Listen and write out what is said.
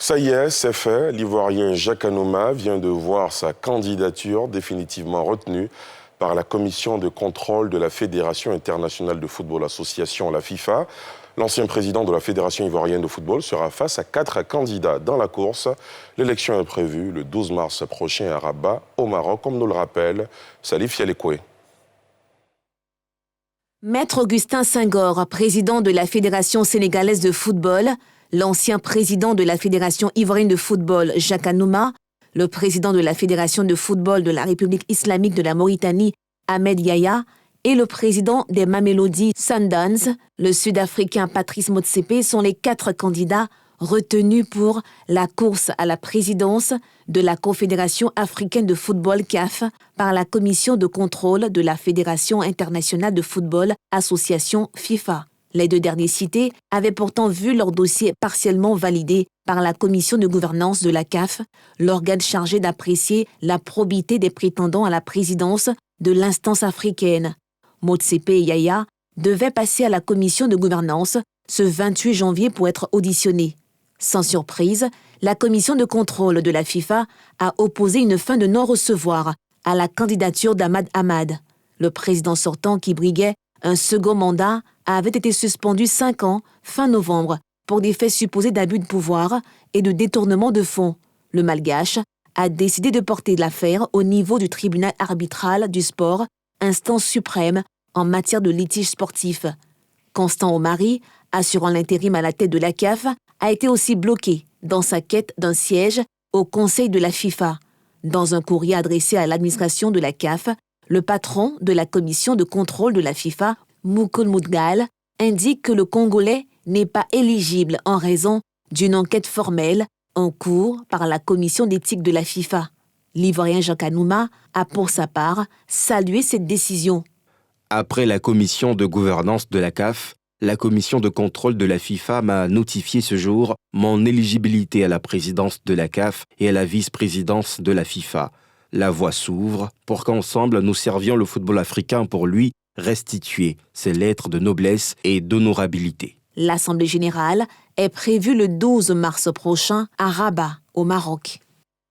Ça y est, c'est fait. L'Ivoirien Jacques Anouma vient de voir sa candidature définitivement retenue par la commission de contrôle de la Fédération internationale de football association, la FIFA. L'ancien président de la Fédération ivoirienne de football sera face à 4 candidats dans la course. L'élection est prévue le 12 mars prochain à Rabat, au Maroc, comme nous le rappelle Salif Yalekoué. Maître Augustin Senghor, président de la Fédération sénégalaise de football, l'ancien président de la Fédération ivoirienne de football, Jacques Anouma, le président de la Fédération de football de la République islamique de la Mauritanie, Ahmed Yahya, et le président des Mamelodi Sundowns, le Sud-Africain Patrice Motsepe, sont les 4 candidats retenus pour la course à la présidence de la Confédération africaine de football CAF par la commission de contrôle de la Fédération internationale de football association FIFA. Les 2 derniers cités avaient pourtant vu leur dossier partiellement validé par la commission de gouvernance de la CAF, l'organe chargé d'apprécier la probité des prétendants à la présidence de l'instance africaine. Motsepe et Yahya devaient passer à la commission de gouvernance ce 28 janvier pour être auditionnés. Sans surprise, la commission de contrôle de la FIFA a opposé une fin de non-recevoir à la candidature d'Ahmad Ahmad. Le président sortant qui briguait un second mandat avait été suspendu 5 ans fin novembre pour des faits supposés d'abus de pouvoir et de détournement de fonds. Le Malgache a décidé de porter l'affaire au niveau du tribunal arbitral du sport, instance suprême en matière de litige sportif. Constant Omari, assurant l'intérim à la tête de la CAF, a été aussi bloqué dans sa quête d'un siège au Conseil de la FIFA. Dans un courrier adressé à l'administration de la CAF, le patron de la commission de contrôle de la FIFA, Moukoul Moudgal, indique que le Congolais n'est pas éligible en raison d'une enquête formelle en cours par la commission d'éthique de la FIFA. L'Ivoirien Jacques Anouma a pour sa part salué cette décision. Après la commission de gouvernance de la CAF, la commission de contrôle de la FIFA m'a notifié ce jour mon éligibilité à la présidence de la CAF et à la vice-présidence de la FIFA. La voie s'ouvre pour qu'ensemble nous servions le football africain pour lui restituer ses lettres de noblesse et d'honorabilité. L'Assemblée générale est prévue le 12 mars prochain à Rabat, au Maroc.